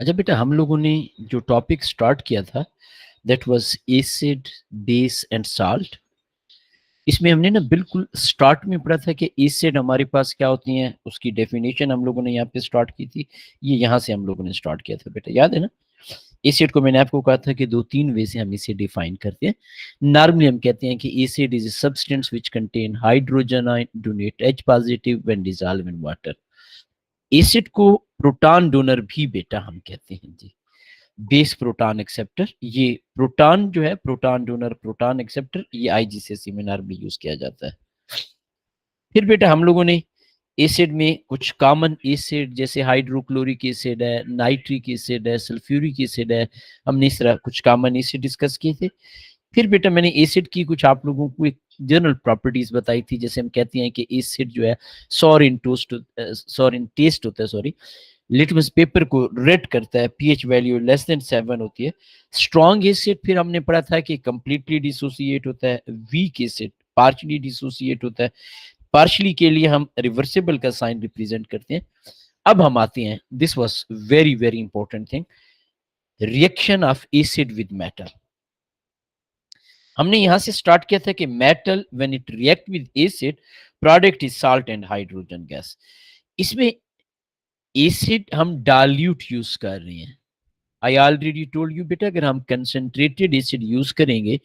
अच्छा बेटा, हम लोगों ने जो टॉपिक स्टार्ट किया था that was acid, base and salt. इसमें हमने ना बिल्कुल स्टार्ट में पढ़ा था कि एसिड हमारे पास क्या होती हैं, उसकी डेफिनेशन हम लोगों ने यहाँ पे स्टार्ट की थी। ये यहाँ से हम लोगों ने स्टार्ट किया था बेटा, याद है ना। एसिड को मैंने आपको कहा था कि दो तीन वे से हम इसे डिफाइन करते हैं। नॉर्मली हम कहते हैं कि acid is a substance which contain hydrogen ion donate H positive when dissolve in water. Acid को प्रोटॉन डोनर भी बेटा हम कहते हैं जी। बेस प्रोटॉन एक्सेप्टर, ये प्रोटॉन जो है, प्रोटॉन डोनर प्रोटॉन एक्सेप्टर, ये आईजीसीएस में नॉर्मली यूज किया जाता है। फिर बेटा हम लोगों ने एसिड में कुछ कॉमन एसिड जैसे हाइड्रोक्लोरिक एसिड है, नाइट्रिक एसिड है, सल्फ्यूरिक एसिड है, हमने इस तरह कुछ कॉमन एसिड डिस्कस किए थे। फिर बेटा मैंने एसिड की कुछ आप लोगों को एक जनरल प्रॉपर्टीज बताई थी, जैसे हम कहते हैं कि एसिड जो है सॉर इन टेस्ट होता है, सॉरी, लिटमस पेपर को रेड करता है, पीएच वैल्यू लेस देन 7 होती है। स्ट्रॉन्ग एसिड फिर हमने पढ़ा था कि कंप्लीटली डिसोसिएट होता है, वीक एसिड पार्शली डिसोसिएट होता है। पार्शली के लिए हम रिवर्सिबल का साइन रिप्रेजेंट करते हैं। अब हम आते हैं, this was very very important thing, reaction of acid with metal. हमने यहां से स्टार्ट किया था कि metal when it react with acid product is salt and hydrogen gas. इसमें एसिड हम डाल्यूट यूज कर रहे हैं। आई ऑलरेडी टोल्ड यू बेटा, अगर हम कंसेंट्रेटेड एसिड यूज करेंगे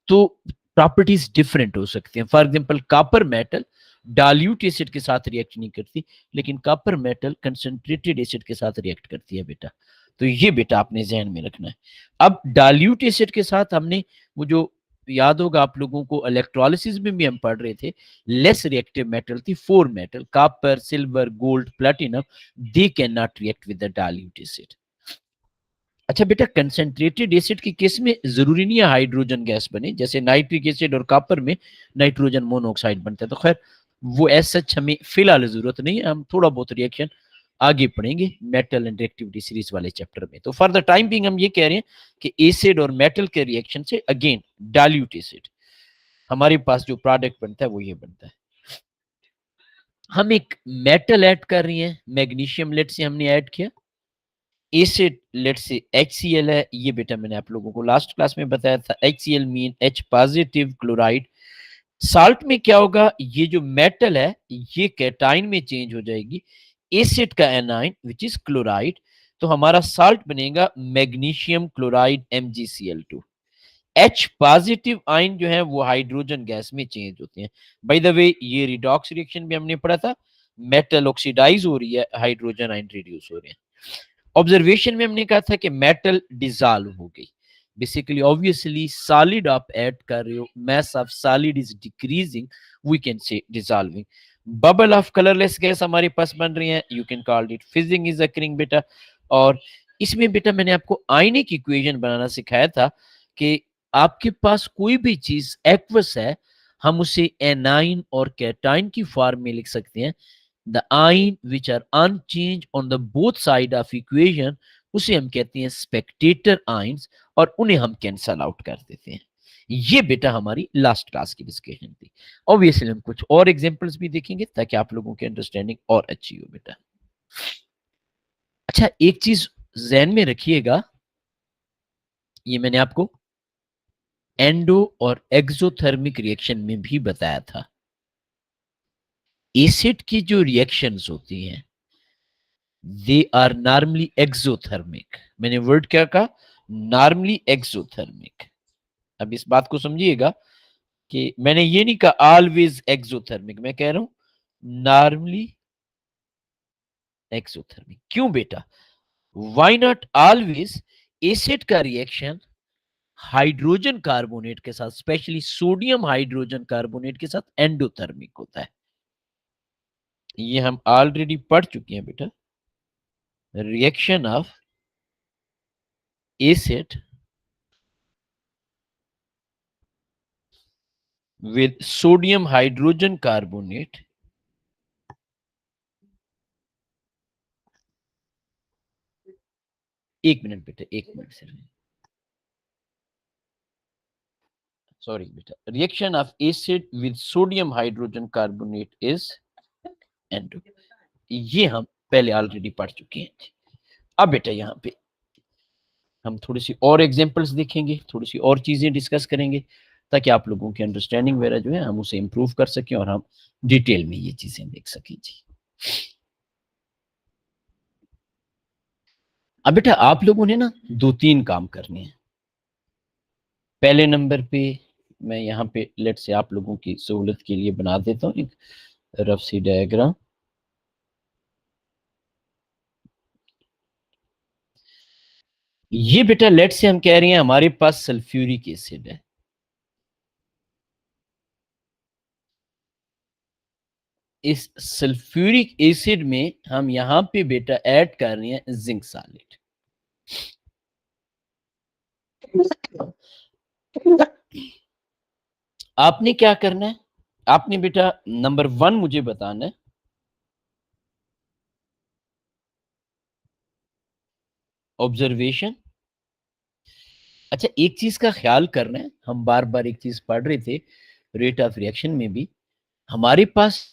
तो प्रॉपर्टीज डिफरेंट हो सकती हैं। For example copper metal dilute acid के साथ रिएक्ट नहीं करती, लेकिन कॉपर मेटल कंसेंट्रेटेड एसिड के साथ रिएक्ट करती है बेटा। तो ये बेटा आपने जहन में रखना है। अब डाल्यूट एसिड के साथ हमने वो जो याद होगा आप लोगों को, इलेक्ट्रोलिसिस में भी हम पढ़ रहे थे, लेस रिएक्टिव मेटल थी, 4 metal copper, silver, gold, platinum, they can not react with the dilute acid. अच्छा बेटा, कंसेंट्रेटेड एसिड के केस में जरूरी नहीं है हाइड्रोजन गैस बने, जैसे नाइट्रिक एसिड और कॉपर में नाइट्रोजन मोनोऑक्साइड बनता है। तो खैर वो एज सच हमें फिलहाल जरूरत नहीं है, हम थोड़ा बहुत रिएक्शन आगे पढ़ेंगे मेटल एंड रिएक्टिविटी सीरीज वाले चैप्टर में। तो फॉर द टाइम बिंग हम ये कह रहे हैं कि एसिड और मेटल के रिएक्शन से अगेन डाल्यूट एसिड हमारे पास जो प्रोडक्ट बनता है वो ये बनता है। हम एक मेटल ऐड कर रहे हैं, मैग्नीशियम लेट से हमने ऐड किया, एसिड लेट से HCl है। ये बेटा मैंने आप लोगों को लास्ट क्लास में बताया था, HCl mean H positive chloride. Salt में क्या होगा, ये जो मेटल है ये कैटाइन में चेंज हो जाएगी, एसिड का एनाइन विच इज क्लोराइड, तो हमारा साल्ट बनेगा magnesium chloride MgCl2। H positive ion जो है वो हाइड्रोजन गैस में चेंज होते हैं। बाय द वे ये रिडॉक्स रिएक्शन भी हमने पढ़ा था, मेटल ऑक्सीडाइज हो रही है, हाइड्रोजन आयन रिड्यूस हो रहे हैं। ऑब्जर्वेशन में हमने कहा था कि मेटल डिसॉल्व हो गई। बेसिकली ऑब्वियसली सॉलिड आप ऐड कर रहे हो, mass of solid is decreasing, we can say dissolving. Bubble of colourless gas हमारे पास बन रही है, you can call it fizzing is occurring बेटा। और इसमें बेटा मैंने आपको आयनिक इक्वेशन बनाना सिखाया था कि आपके पास कोई भी चीज एक्वस है, हम उसे एनाइन और कैटाइन की फॉर्म में लिख सकते हैं। The ion which are unchange on the both side of equation, उसे हम कहते हैं स्पेक्टेटर आइंस, और उन्हें हम कैंसल आउट कर देते हैं। ये बेटा हमारी लास्ट क्लास की डिस्कशन थी। ऑब्वियसली हम कुछ और एग्जांपल्स भी देखेंगे ताकि आप लोगों की अंडरस्टैंडिंग और अच्छी हो बेटा। अच्छा एक चीज जहन में रखिएगा, ये मैंने आपको एंडो और एक्सोथर्मिक रिएक्शन में भी बताया था। एसिड की जो रिएक्शंस होती हैं दे आर नॉर्मली एक्सोथर्मिक। मैंने वर्ड क्या कहा, नॉर्मली एक्सोथर्मिक। अब इस बात को समझिएगा कि मैंने ये नहीं कहा ऑलवेज एक्सोथर्मिक, मैं कह रहा हूं नॉर्मली एक्सोथर्मिक। क्यों बेटा, व्हाई नॉट ऑलवेज? एसिड का रिएक्शन हाइड्रोजन कार्बोनेट के साथ, स्पेशली सोडियम हाइड्रोजन कार्बोनेट के साथ एंडोथर्मिक होता है। ये हम ऑलरेडी पढ़ चुके हैं बेटा, reaction of acid with sodium hydrogen carbonate एक मिनट बेटा, एक मिनट सर, सॉरी बेटा, reaction of acid with sodium hydrogen carbonate is endo. ये हम पहले ऑलरेडी पढ़ चुके हैं। अब बेटा यहाँ पे हम थोड़ी सी और एग्जांपल्स देखेंगे, थोड़ी सी और चीज़ें डिस्कस करेंगे, ताकि आप लोगों की अंडरस्टैंडिंग वगैरह जो है हम उसे इम्प्रूव कर सकें और हम डिटेल में ये चीज़ें देख सकें जी। अब बेटा आप लोगों ने ना 2-3 काम करने हैं। पहले नंबर पे मैं यहाँ पे लेट से आप लोगों की सहूलत के लिए बना देता हूँ एक रफ सी डायग्राम। ये बेटा लेट से हम कह रहे हैं हमारे पास सल्फ्यूरिक एसिड है। इस सल्फ्यूरिक एसिड में हम यहाँ पे बेटा ऐड कर रहे हैं जिंक सॉलिड। आपने क्या करना है, आपने बेटा नंबर 1 मुझे बताना है, ऑब्जर्वेशन। अच्छा एक चीज का ख्याल करना है, हम बार बार एक चीज पढ़ रहे थे रेट ऑफ रिएक्शन में भी, हमारे पास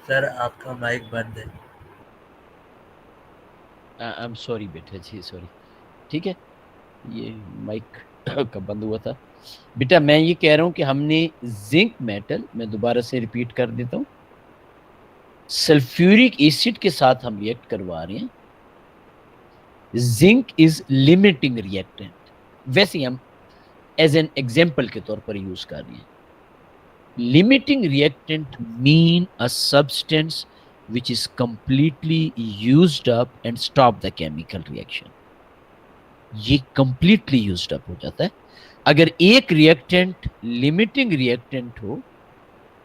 सर आपका माइक बंद है। आई एम सॉरी बेटा जी, सॉरी। ठीक है, ये माइक का बंद हुआ था। बेटा मैं ये कह रहा हूं कि हमने जिंक मेटल, मैं दोबारा से रिपीट कर देता हूं, सल्फ्यूरिक एसिड के साथ हम रिएक्ट करवा रहे हैं। जिंक इज लिमिटिंग रिएक्टेंट, वैसे हम एज एन एग्जाम्पल के तौर पर यूज कर रहे हैं। Limiting reactant mean a substance which is completely used up and stop the chemical reaction। ये completely used up हो जाता है। अगर एक रिएक्टेंट लिमिटिंग रिएक्टेंट हो,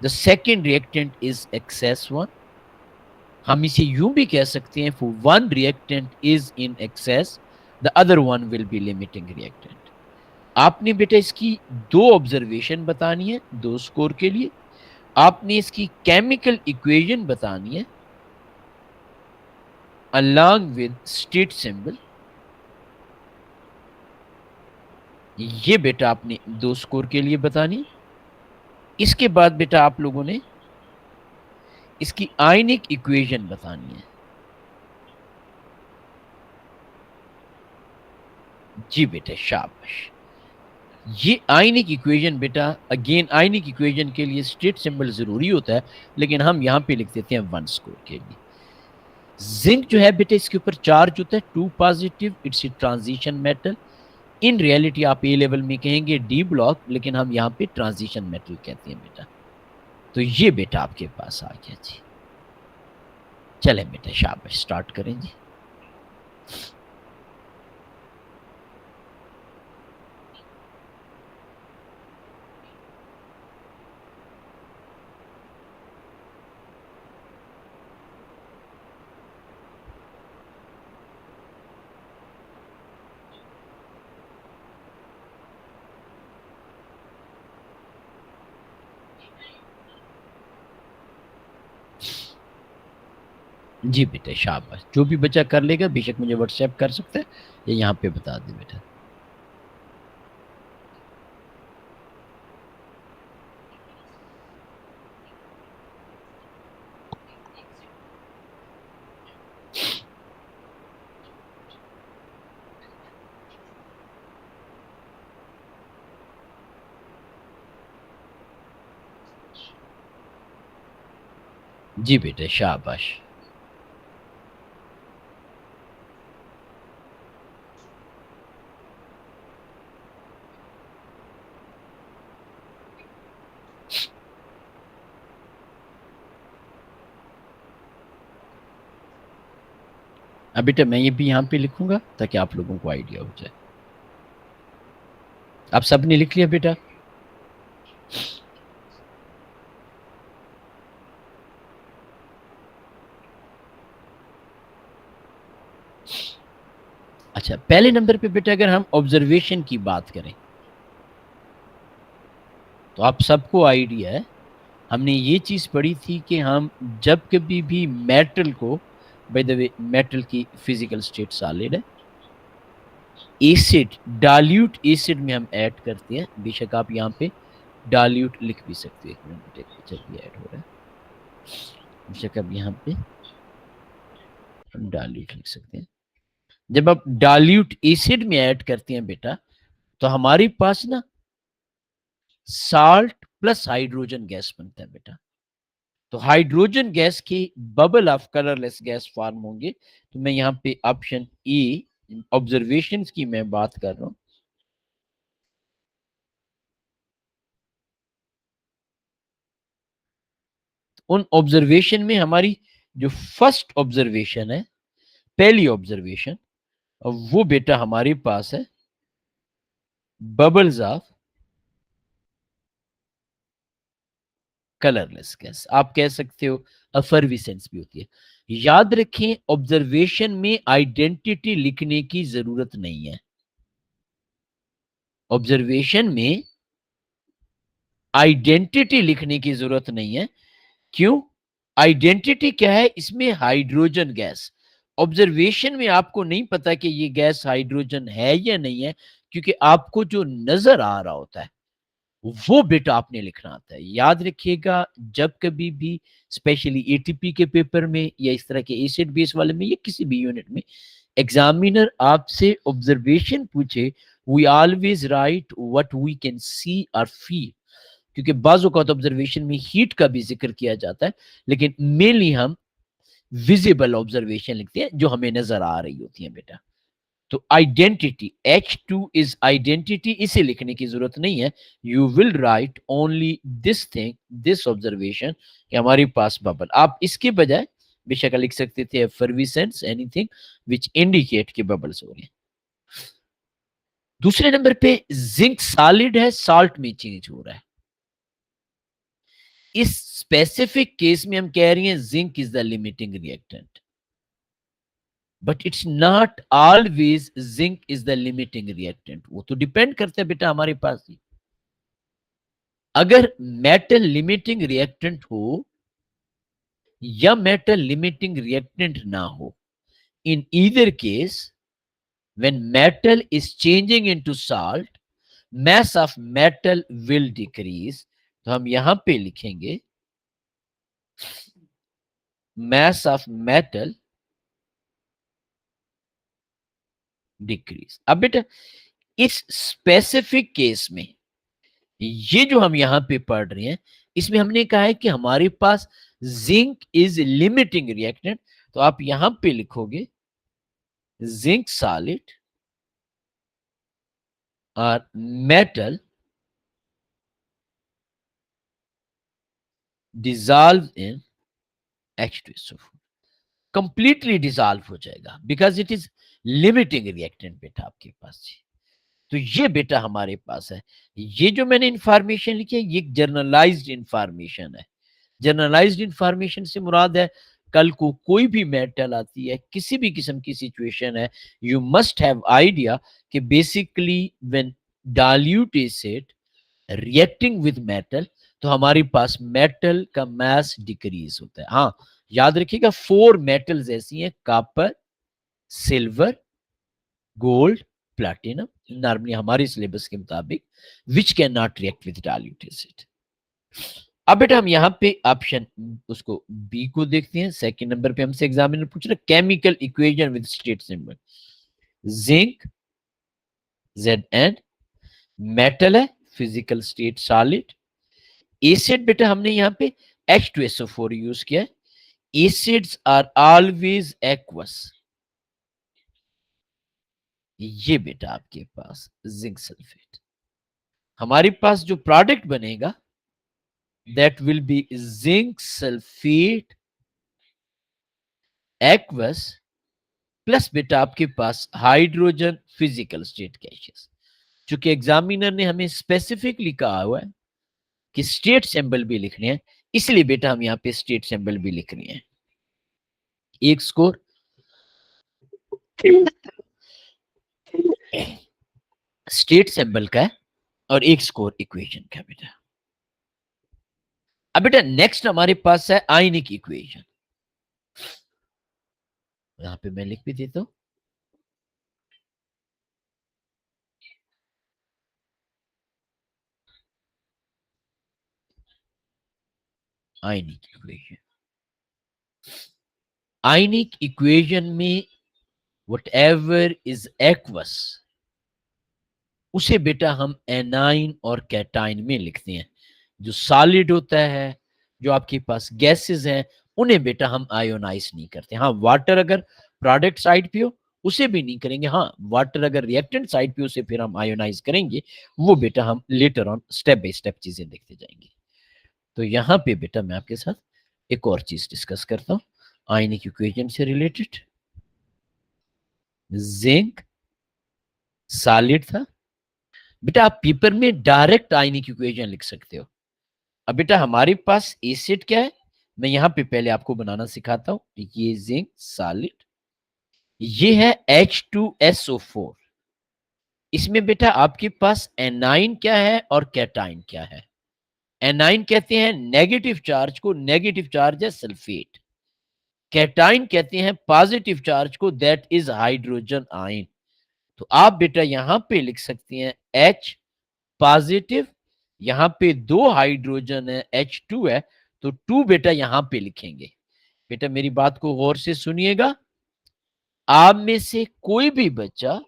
the second reactant is excess one. हम इसे यूं भी कह सकते हैं, for one reactant is in excess, the other one will be limiting reactant. आपने बेटा इसकी 2 ऑब्जर्वेशन बतानी है 2 स्कोर के लिए। आपने इसकी केमिकल इक्वेशन बतानी है along with स्टेट सिंबल। ये बेटा आपने 2 स्कोर के लिए बतानी है। इसके बाद बेटा आप लोगों ने इसकी आयनिक इक्वेशन बतानी है। जी बेटे शाबाश। ये आयनिक इक्वेशन बेटा, अगेन आयनिक इक्वेशन के लिए स्टेट सिंबल जरूरी होता है, लेकिन हम यहां पे लिख देते हैं 1 स्कोर के लिए। जिंक जो है बेटा इसके ऊपर चार्ज होता है 2 positive, it's a transition metal. In reality आप ए लेवल में कहेंगे डी ब्लॉक, लेकिन हम यहाँ पे ट्रांजिशन मेटल कहते हैं बेटा। तो ये बेटा आपके पास आ गया जी। चले बेटा शाबाश, स्टार्ट करें जी। जी बेटा शाबाश, जो भी बच्चा कर लेगा बेशक मुझे व्हाट्सएप कर सकता है या यहाँ पे बता दे बेटा। जी बेटे, शाबाश। अब बेटा मैं ये भी यहाँ पे लिखूंगा ताकि आप लोगों को आइडिया हो जाए। आप सबने लिख लिया बेटा? अच्छा, पहले नंबर पे बेटा अगर हम ऑब्जर्वेशन की बात करें तो आप सबको आइडिया है, हमने ये चीज पढ़ी थी कि हम जब कभी भी मेटल को, बाय द वे मेटल की फिजिकल स्टेट सॉलिड है, एसिड, डाल्यूट एसिड में हम ऐड करते हैं। बेशक आप यहाँ पे डाल्यूट लिख भी सकते हैं, एक मिनट बेटा, जब भी ऐड हो रहा है बेशक आप यहाँ पे डाल्यूट लिख सकते हैं। जब आप डाल्यूट एसिड में ऐड करते हैं बेटा, तो हमारे पास ना साल्ट प्लस हाइड्रोजन गैस बनता है बेटा। तो हाइड्रोजन गैस के bubble of colourless gas form होंगे। तो मैं यहाँ पे ऑप्शन ए ऑब्जर्वेशन की मैं बात कर रहा हूं। उन ऑब्जर्वेशन में हमारी जो फर्स्ट ऑब्जर्वेशन है, पहली ऑब्जर्वेशन, वो बेटा हमारे पास है बबल्स ऑफ कलरलेस गैस। आप कह सकते हो अफर्विसेंस भी होती है। याद रखें, ऑब्जर्वेशन में आइडेंटिटी लिखने की जरूरत नहीं है। ऑब्जर्वेशन में आइडेंटिटी लिखने की जरूरत नहीं है। क्यों? आइडेंटिटी क्या है इसमें? Hydrogen gas. ऑब्जर्वेशन में आपको नहीं पता कि ये गैस हाइड्रोजन है या नहीं है, क्योंकि आपको जो नजर आ रहा होता है वो बेटा आपने लिखना आता है। याद रखिएगा, जब कभी भी स्पेशली एटीपी के पेपर में या इस तरह के एसिड बेस वाले में या किसी भी यूनिट में एग्जामिनर आपसे ऑब्जर्वेशन पूछे, we always write what we can see और फील। क्योंकि बाजू का ऑब्जर्वेशन में हीट का भी जिक्र किया जाता है, लेकिन मेनली हम विजिबल ऑब्जर्वेशन लिखते हैं जो हमें नजर आ रही होती है बेटा। तो आइडेंटिटी H2 इज आइडेंटिटी, इसे लिखने की जरूरत नहीं है। You will write only this thing, this observation, कि हमारे पास बबल। आप इसके बजाय बेशक लिख सकते थे एफर्विसेंस, एनीथिंग विच इंडिकेट कि बबल्स हो रहे हैं। दूसरे नंबर पे जिंक सॉलिड है, साल्ट में चेंज हो रहा है। इस स्पेसिफिक केस में हम कह रहे हैं zinc is the limiting reactant, but it's not always zinc is the limiting reactant. वो तो डिपेंड करता है बेटा हमारे पास ही। अगर मेटल लिमिटिंग रिएक्टेंट हो या मेटल लिमिटिंग रिएक्टेंट ना हो, in either case when metal is changing into salt, mass of metal will decrease। तो हम यहां पे लिखेंगे mass of metal decrease। अब बेटा इस स्पेसिफिक केस में ये जो हम यहां पे पढ़ रहे हैं, इसमें हमने कहा है कि हमारे पास जिंक इज लिमिटिंग रिएक्टेंट। तो आप यहां पे लिखोगे जिंक सॉलिड और metal dissolve in H2SO4, completely dissolve हो जाएगा because it is limiting reactant बेटा आपके पास। तो ये बेटा हमारे पास है। ये जो मैंने इंफॉर्मेशन लिखी है ये जनरलाइज्ड इंफॉर्मेशन है। जनरलाइज्ड इंफॉर्मेशन से मुराद है कल को कोई भी मेटल आती है, किसी भी किस्म की सिचुएशन है, यू मस्ट हैव आइडिया कि basically when dilute acid reacting with metal, तो हमारे पास मेटल का मास डिक्रीज होता है। हाँ, याद रखिएगा 4 मेटल्स ऐसी हैं, copper, silver, gold, platinum, normally हमारे सिलेबस के मुताबिक, which can not react with dilute acid. अब बेटा हम यहाँ पे ऑप्शन उसको बी को देखते हैं। सेकंड नंबर पे हमसे एग्जामिनर पूछ रहा है chemical equation with state symbol. Zinc Zn, metal है, फिजिकल स्टेट सॉलिड। एसिड बेटा हमने यहाँ पे H2SO4 यूज किया है। Acids are always aqueous. ये बेटा आपके पास जिंक सल्फेट, हमारे पास जो प्रोडक्ट बनेगा that will be zinc sulphate aqueous plus बेटा आपके पास हाइड्रोजन फिजिकल स्टेट गैसेस। चूंकि एग्जामिनर ने हमें स्पेसिफिकली कहा हुआ है कि स्टेट सिंबल भी लिखने हैं, इसलिए बेटा हम यहाँ पे स्टेट सिंबल भी लिख रहे हैं। एक स्कोर स्टेट सिंबल का है और एक स्कोर इक्वेशन का बेटा। अब बेटा नेक्स्ट हमारे पास है आयनिक इक्वेशन, यहां पे मैं लिख भी देता हूं। आयनिक इक्वेशन, आयनिक इक्वेशन में व्हाटएवर इज एक्वस उसे बेटा हम एनाइन और कैटाइन में लिखते हैं। जो सॉलिड होता है, जो आपके पास गैसेस हैं, उन्हें बेटा हम आयोनाइज नहीं करते। हाँ, वाटर अगर प्रोडक्ट साइड पे हो उसे भी नहीं करेंगे। हाँ, वाटर अगर रिएक्टेंट साइड पे उसे फिर हम आयोनाइज करेंगे। वो बेटा हम later on step by step चीजें देखते जाएंगे। तो यहाँ पे बेटा मैं आपके साथ एक और चीज डिस्कस करता हूँ आयनिक इक्वेशन से रिलेटेड। जिंक सॉलिड था बेटा, आप पेपर में डायरेक्ट आयनिक इक्वेशन लिख सकते हो। अब बेटा हमारे पास एसिड क्या है, मैं यहां पे पहले आपको बनाना सिखाता हूं। ये जिंक सॉलिड, ये है H2SO4। इसमें बेटा आपके पास एनाइन क्या है और कैटाइन क्या है। एनाइन कहते हैं नेगेटिव चार्ज को, नेगेटिव चार्ज है सल्फेट। कैटाइन कहते हैं पॉजिटिव चार्ज को, दैट इज हाइड्रोजन आयन। तो आप बेटा यहां पे लिख सकते हैं H पॉजिटिव, यहां पे दो हाइड्रोजन है H2 है, तो 2 बेटा यहां पे लिखेंगे। बेटा मेरी बात को गौर से सुनिएगा, आप में से कोई भी बच्चा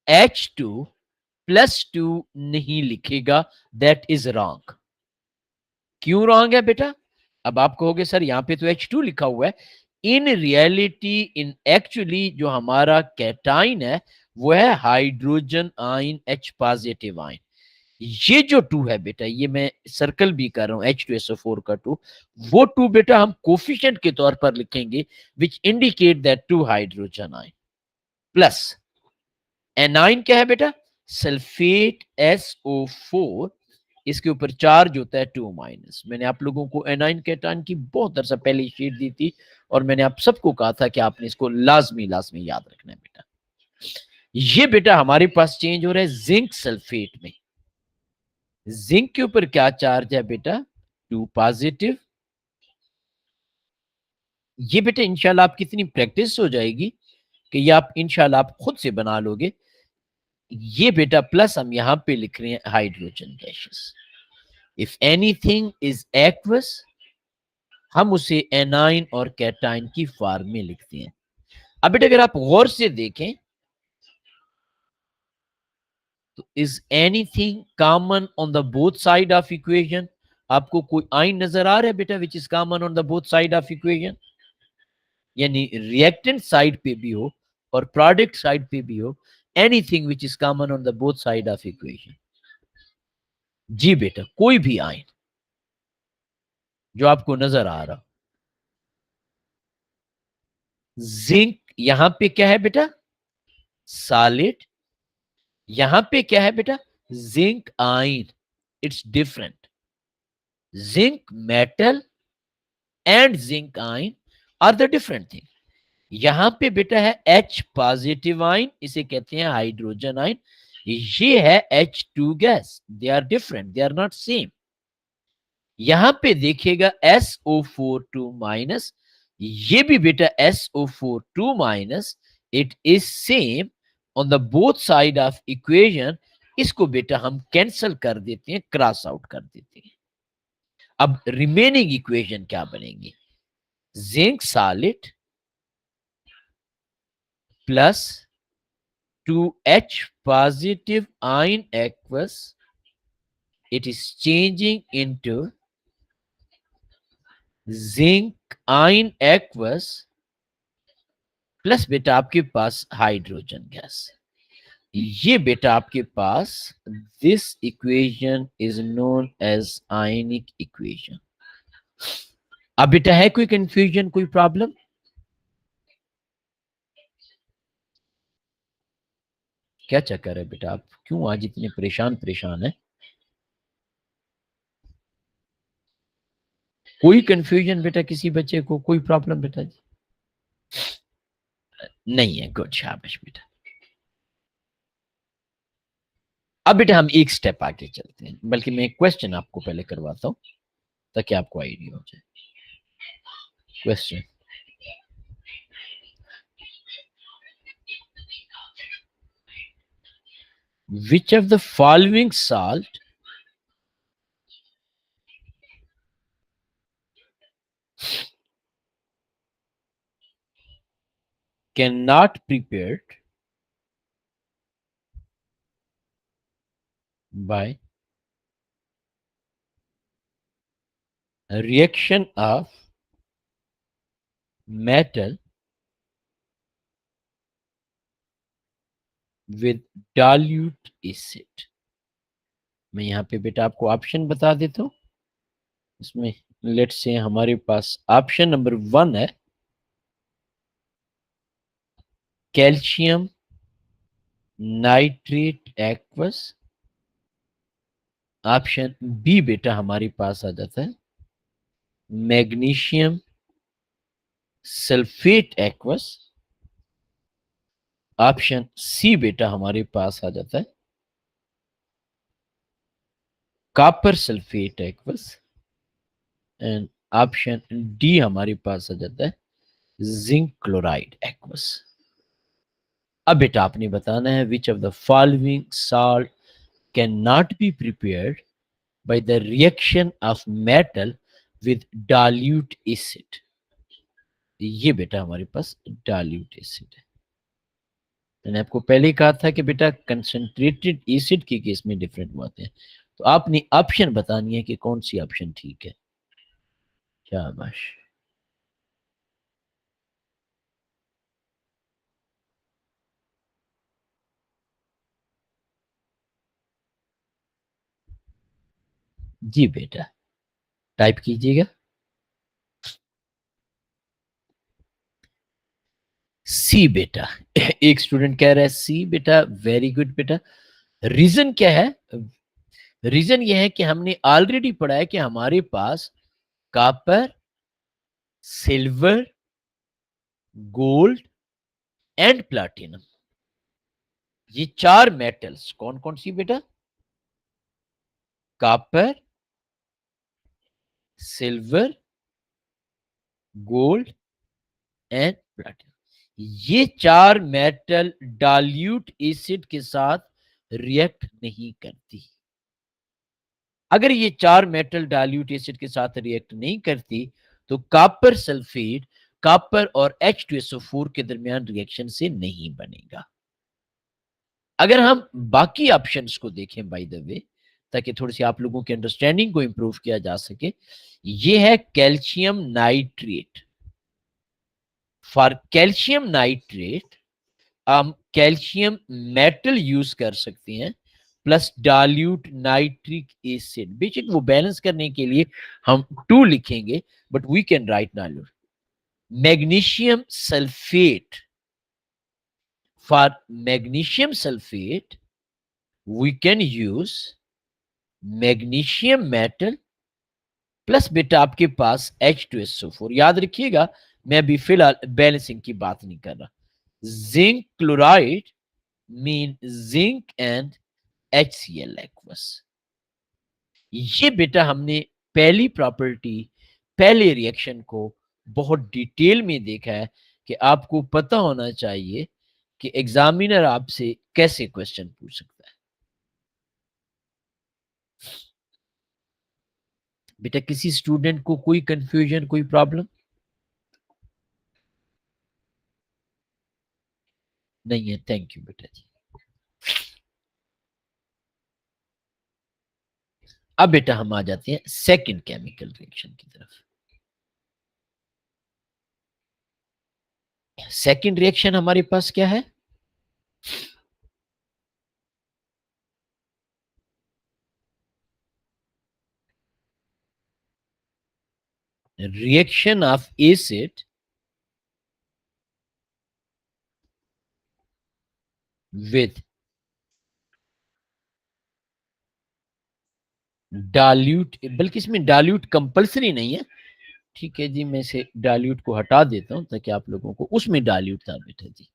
H2+2 नहीं लिखेगा, दैट इज रॉन्ग। क्यों रॉन्ग है बेटा? अब आप कहोगे सर यहां पे तो H2 लिखा हुआ है। इन रियलिटी, इन एक्चुअली जो हमारा कैटाइन है वो है hydrogen ion H positive ion. ये जो 2 है बेटा, ये मैं सर्कल भी कर रहा हूं H2SO4 का 2, वो 2 बेटा हम कोफिशिएंट के तौर पर लिखेंगे which indicate that 2 hydrogen ion plus A9 क्या है बेटा, सल्फेट SO4, इसके ऊपर चार्ज होता है 2 माइनस। मैंने आप लोगों को एनाइन कैटाइन की बहुत अरसा पहले शीट दी थी और मैंने आप सबको कहा था कि आपने इसको लाजमी लाजमी याद रखना है बेटा। ये बेटा हमारे पास चेंज हो रहा है जिंक सल्फेट में। जिंक के ऊपर क्या चार्ज है बेटा, 2 पॉजिटिव। ये बेटा इंशाल्लाह आप कितनी प्रैक्टिस हो जाएगी कि ये आप इंशाल्लाह आप खुद से बना लोगे। ये बेटा प्लस हम यहां पे लिख रहे हैं hydrogen gases. If anything is aqueous हम उसे एनाइन और कैटाइन की फॉर्म में लिखते हैं। अब बेटा अगर आप गौर से देखें तो is anything common on the both side of equation, आपको कोई आइन नजर आ रहा है बेटा which is common on the both side of equation? यानी रिएक्टेंट साइड पे भी हो और प्रोडक्ट साइड पे भी हो, anything which is common on the both side of equation. जी बेटा कोई भी आयन जो आपको नजर आ रहा। जिंक यहां पे क्या है बेटा, सॉलिड। यहां पे क्या है बेटा, zinc ion. It's different. Zinc metal and zinc ion are the different thing. यहां पे बेटा है H पॉजिटिव आयन, इसे कहते हैं हाइड्रोजन आयन। ये है H2 gas, they are different, they are not same. यहां पे देखिएगा SO4 माइनस, ये भी बेटा SO4 minus, it is same on the both side of equation. इसको बेटा हम कैंसल कर देते हैं, क्रॉस आउट कर देते हैं। अब रिमेनिंग इक्वेशन क्या बनेगी, zinc solid plus 2H positive ion aqueous, it is changing into zinc ion aqueous plus बेटा आपके पास हाइड्रोजन गैस। ये बेटा आपके पास this equation is known as ionic equation. अब बेटा है कोई कंफ्यूजन, कोई प्रॉब्लम? क्या चक्कर है बेटा, आप क्यों आज इतने परेशान परेशान है? कोई कंफ्यूजन बेटा किसी बच्चे को, कोई प्रॉब्लम बेटा जी? नहीं है, गुड, शाबाश बेटा। अब बेटा हम एक स्टेप आगे चलते हैं, बल्कि मैं एक क्वेश्चन आपको पहले करवाता हूं ताकि आपको आइडिया हो जाए। Question, which of the following salt cannot prepared by a reaction of metal with dilute acid? मैं यहाँ पे बेटा आपको ऑप्शन बता देता हूँ। इसमें लेट्स से हमारे पास ऑप्शन नंबर 1 है calcium nitrate aqueous. Option B बेटा हमारे पास आ जाता है magnesium sulphate aqueous. Option C बेटा हमारे पास आ जाता है copper sulphate aqueous. And option D हमारे पास आ जाता है जिंक क्लोराइड एक्वस। अब बेटा आपने बताना है which of the following salt can not be prepared by the reaction of metal with dilute acid. ये बेटा हमारे पास डाल्यूट एसिड है। मैंने आपको पहले ही कहा था कि बेटा कंसंट्रेटेड एसिड के केस में डिफरेंट होते हैं। तो आपने ऑप्शन बतानी है कि कौन सी ऑप्शन ठीक है। शाबाश। जी बेटा टाइप कीजिएगा। सी बेटा एक स्टूडेंट कह रहा है सी बेटा, वेरी गुड बेटा। रीजन क्या है? रीजन यह है कि हमने ऑलरेडी पढ़ा है कि हमारे पास copper, silver, gold and platinum, ये 4 मेटल्स कौन कौन सी बेटा? Copper, silver, gold and platinum, ये 4 मेटल डाल्यूट एसिड के साथ रिएक्ट नहीं करती। अगर ये 4 मेटल डाल्यूट एसिड के साथ रिएक्ट नहीं करती तो कॉपर सल्फेट कॉपर और H2SO4 के दरमियान रिएक्शन से नहीं बनेगा। अगर हम बाकी ऑप्शंस को देखें बाय द वे, ताकि थोड़ी सी आप लोगों की अंडरस्टैंडिंग को इंप्रूव किया जा सके, ये है calcium nitrate. For calcium nitrate हम कैल्शियम मेटल यूज कर सकते हैं प्लस डाल्यूट नाइट्रिक एसिड। बेशक वो बैलेंस करने के लिए हम 2 लिखेंगे, but we can write dilute. Magnesium sulphate, for magnesium sulphate we can use magnesium metal plus बेटा आपके पास H2SO4। याद रखिएगा मैं अभी फिलहाल बैलेंसिंग की बात नहीं कर रहा। Zinc chloride mean zinc and HCl aqueous. ये बेटा हमने पहली प्रॉपर्टी, पहले रिएक्शन को बहुत डिटेल में देखा है कि आपको पता होना चाहिए कि एग्जामिनर आपसे कैसे क्वेश्चन पूछ सकता है। बेटा किसी स्टूडेंट को कोई कंफ्यूजन, कोई प्रॉब्लम? नहीं है, थैंक यू बेटा जी। अब बेटा हम आ जाते हैं सेकंड केमिकल रिएक्शन की तरफ। सेकंड रिएक्शन हमारे पास क्या है? Reaction of acid with dilute, बल्कि इसमें डाल्यूट कंपल्सरी नहीं है। ठीक है जी, मैं इसे डाल्यूट को हटा देता हूं ताकि आप लोगों को, उसमें डाल्यूट था बेटा जी,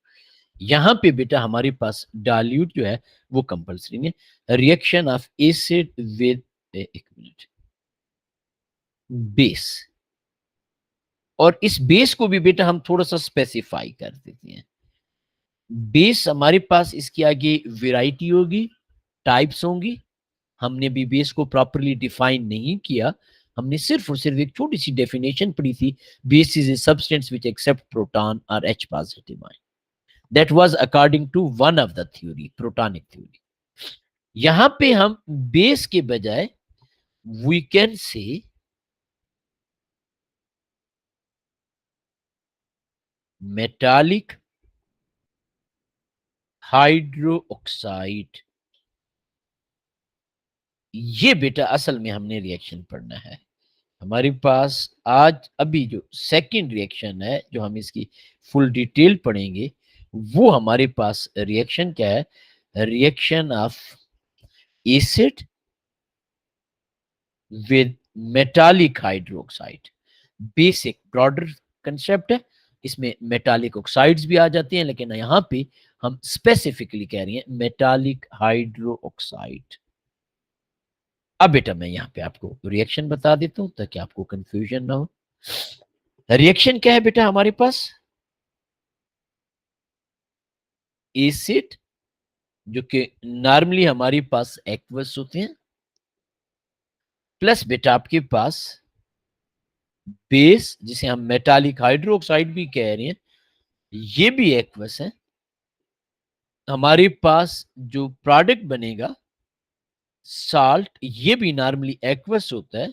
यहाँ पे बेटा हमारे पास डाल्यूट जो है वो कंपल्सरी नहीं है। रिएक्शन ऑफ एसिड विद, एक मिनट, बेस, और इस बेस को भी बेटा हम थोड़ा सा स्पेसिफाई कर देते हैं। बेस हमारे पास इसके आगे वैरायटी होगी, टाइप्स होंगी। हमने भी बेस को प्रॉपरली डिफाइन नहीं किया, हमने सिर्फ और सिर्फ एक छोटी सी डेफिनेशन पढ़ी थी, base is a substance which accept proton और H positive ion. That was according to one of the theory, protonic theory. यहां पे हम बेस के बजाय we can say metallic hydroxide. ये बेटा असल में हमने रिएक्शन पढ़ना है। हमारे पास आज अभी जो सेकंड रिएक्शन है, जो हम इसकी फुल डिटेल पढ़ेंगे, वो हमारे पास रिएक्शन क्या है? Reaction of acid with metallic hydroxide. Basic broader concept है, इसमें मेटालिक ऑक्साइड्स भी आ जाते हैं, लेकिन यहां पे हम स्पेसिफिकली कह रहे हैं मेटालिक हाइड्रो ऑक्साइड। अब बेटा मैं यहां पे आपको रिएक्शन बता देता हूं ताकि आपको कंफ्यूजन ना हो। रिएक्शन क्या है बेटा हमारे पास? एसिड जो कि नॉर्मली हमारे पास एक्वस होते हैं, प्लस बेटा आपके पास बेस जिसे हम मेटालिक हाइड्रोक्साइड भी कह रहे हैं, ये भी एक्वस है। हमारे पास जो प्रोडक्ट बनेगा साल्ट, ये भी नॉर्मली एक्वस होता है,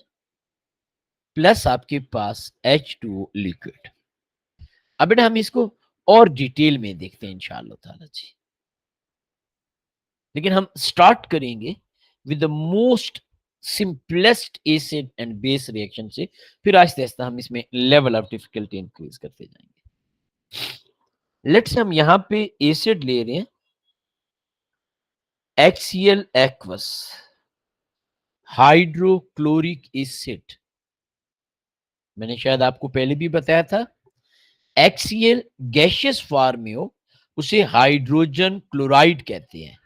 प्लस आपके पास H2O लिक्विड। अब बेटा हम इसको और डिटेल में देखते हैं इंशाअल्लाह ताला जी, लेकिन हम स्टार्ट करेंगे with the most simplest acid and base reaction से, फिर आहिस्ते आहिस्ते हम इसमें लेवल ऑफ डिफिकल्टी इंक्रीज करते जाएंगे। लेट्स हम यहां पे एसिड ले रहे हैं, HCl एक्वस हाइड्रोक्लोरिक एसिड। मैंने शायद आपको पहले भी बताया था, HCl गैसियस फॉर्म में हो उसे हाइड्रोजन क्लोराइड कहते हैं।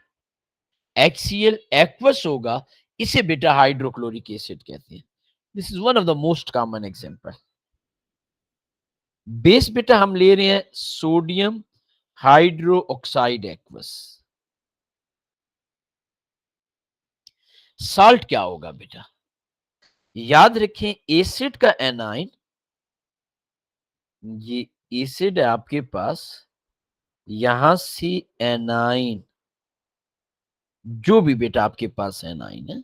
HCl एक्वस होगा, इसे बेटा हाइड्रोक्लोरिक एसिड कहते हैं। This is one of the most common example. Base बेटा हम ले रहे हैं sodium hydro oxide aqueous. Salt क्या होगा बेटा? याद रखें एसिड का एनाइन, ये एसिड है आपके पास, यहां से एनाइन, जो भी बेटा आपके पास एनाइन है,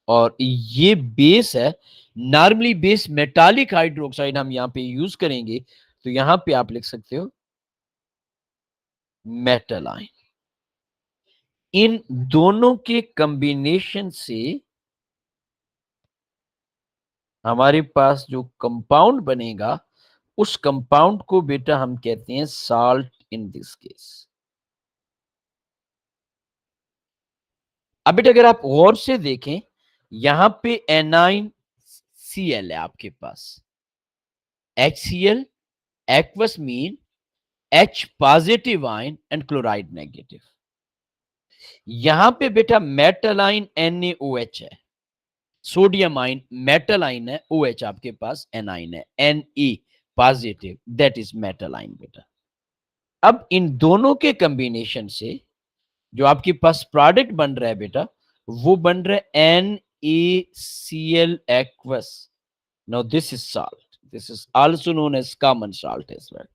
और ये बेस है। नॉर्मली बेस मेटालिक हाइड्रोक्साइड हम यहां पे यूज करेंगे, तो यहां पे आप लिख सकते हो मेटल आयन। इन दोनों के कॉम्बिनेशन से हमारे पास जो कंपाउंड बनेगा, उस कंपाउंड को बेटा हम कहते हैं साल्ट इन दिस केस। अब बेटा अगर आप गौर से देखें, यहां पे एनाइन Cl है आपके पास, HCl aqueous mean H positive ion and chloride negative. यहां पे बेटा मेटल आयन NaOH है, सोडियम आयन मेटल आयन है, OH आपके पास एनाइन है, Ne positive, that is metal ion बेटा। अब इन दोनों के कॉम्बिनेशन से जो आपके पास प्रोडक्ट बन रहा है बेटा, वो बन रहा है NaCl aqueous। Now this is salt, this is also known as common salt as well.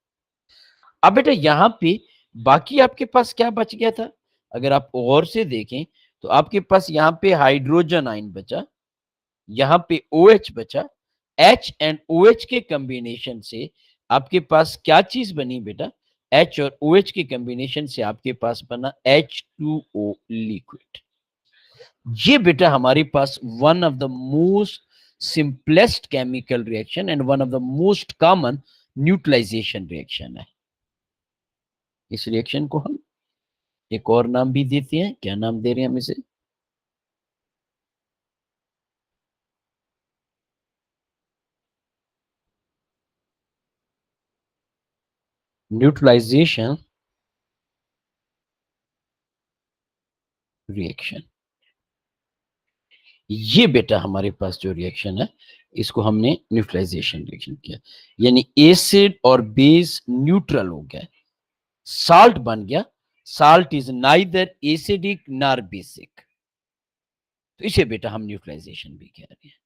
अब बेटा यहां पे बाकी आपके पास क्या बच गया था? अगर आप और से देखें तो आपके पास यहां पे हाइड्रोजन आयन बचा, यहां पे OH बचा। H एंड OH के कॉम्बिनेशन से आपके पास क्या चीज बनी बेटा? H और OH के कॉम्बिनेशन से आपके पास बना H2O लिक्विड। ये बेटा हमारे पास one of the most simplest chemical reaction and one of the most common neutralisation reaction है। इस रिएक्शन को हम एक और नाम भी देते हैं। क्या नाम दे रहे हैं हम इसे? Neutralisation reaction. ये बेटा हमारे पास जो रिएक्शन है इसको हमने न्यूट्रलाइजेशन रिएक्शन किया, यानी एसिड और बेस न्यूट्रल हो गया, साल्ट बन गया। Salt is neither acidic nor basic, तो इसे बेटा हम न्यूट्रलाइजेशन भी कह रहे हैं।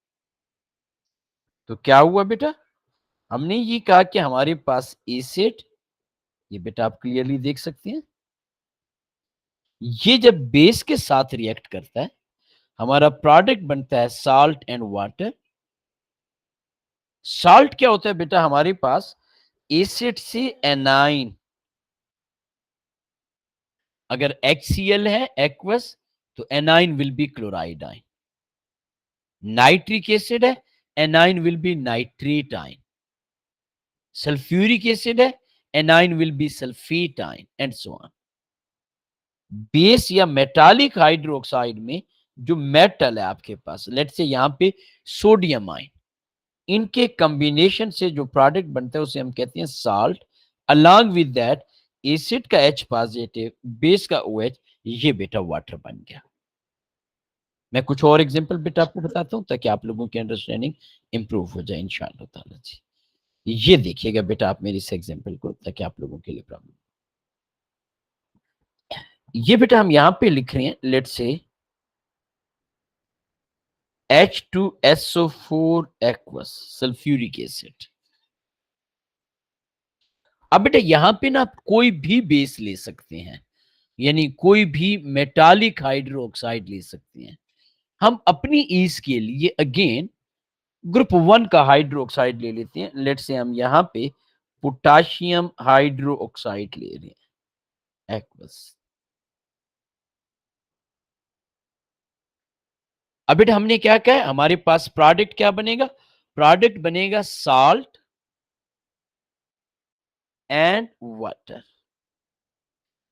तो क्या हुआ बेटा, हमने ये कहा कि हमारे पास एसिड, ये बेटा आप क्लियरली देख सकते हैं, ये जब बेस के साथ रिएक्ट करता है हमारा प्रोडक्ट बनता है साल्ट एंड वाटर। साल्ट क्या होता है बेटा, हमारे पास एसिड से एनाइन, अगर HCl है एक्वस तो एनाइन विल बी क्लोराइड आइन। नाइट्रिक एसिड है, एनाइन विल बी नाइट्रेट आइन। सल्फ्यूरिक एसिड है, एनाइन विल बी सल्फेट आइन एंड सो ऑन। बेस या मेटालिक हाइड्रोक्साइड में जो मेटल है आपके पास, लेट्स से यहां पे सोडियम आयन, इनके कॉम्बिनेशन से जो प्रोडक्ट बनता है उसे हम कहते हैं salt. Along with that acid का H पॉजिटिव, बेस का OH, ये बेटा वाटर बन गया। मैं कुछ और एग्जांपल बेटा आपको बताता हूं ताकि आप लोगों की अंडरस्टैंडिंग इंप्रूव हो जाए इंशाअल्लाह ताला जी। ये देखिएगा बेटा आप मेरी इस एग्जांपल को, ताकि आप लोगों के लिए प्रॉब्लम। ये बेटा हम यहां पे लिख रहे हैं, let's say H2SO4 aqueous sulphuric acid. अब बेटा यहां पे ना आप कोई भी बेस ले सकते हैं, यानी कोई भी मेटालिक हाइड्रोक्साइड ले सकते हैं। हम अपनी ईज के लिए अगेन ग्रुप 1 का हाइड्रोक्साइड ले लेते हैं। लेट्स से हम यहां पे पोटाशियम हाइड्रोक्साइड ले रहे हैं एक्वस। अब बेटा हमने क्या कहा है, हमारे पास प्रोडक्ट क्या बनेगा, प्रोडक्ट बनेगा salt and water.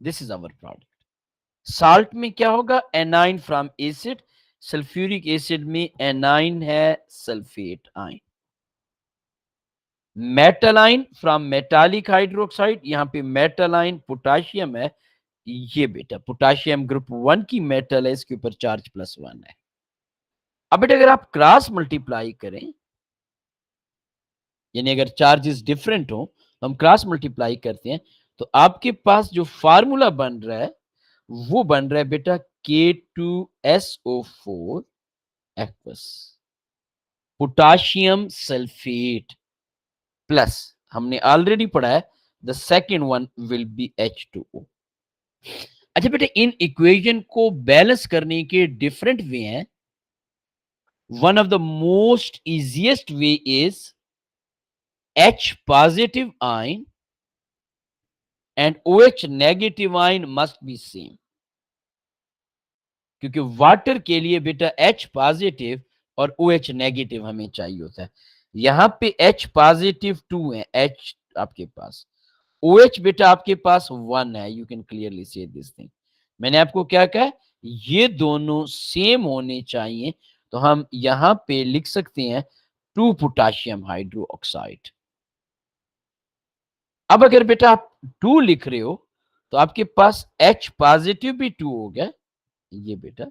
This is our product. Salt में क्या होगा, anion from acid, sulphuric acid में एनाइन है sulphate ion. Metal ion from metallic hydroxide, यहां पे मेटल आइन पोटाशियम है, ये बेटा पोटाशियम ग्रुप 1 की मेटल है, इसके ऊपर चार्ज +1 है। अब बेटा अगर आप क्रॉस मल्टीप्लाई करें, यानी अगर चार्जेस डिफरेंट हो तो हम क्रॉस मल्टीप्लाई करते हैं, तो आपके पास जो फार्मूला बन रहा है वो बन रहा है बेटा K2SO4 aqueous potassium sulphate plus, हमने ऑलरेडी पढ़ा है the second one will B H2O। अच्छा बेटा इन इक्वेशन को बैलेंस करने के डिफरेंट वे हैं। One of the most easiest way is H positive ion and OH negative ion must be same, क्योंकि वाटर के लिए बेटा H पॉजिटिव और OH नेगेटिव हमें चाहिए होता है। यहां पे H पॉजिटिव 2 है, H आपके पास, OH बेटा आपके पास 1 है। यू कैन क्लियरली से दिस थिंग। मैंने आपको क्या कहा, ये दोनों सेम होने चाहिए, तो हम यहां पे लिख सकते हैं 2 पोटाशियम हाइड्रोक्साइड। अब अगर बेटा आप 2 लिख रहे हो तो आपके पास H पॉजिटिव भी 2 हो गया, ये बेटा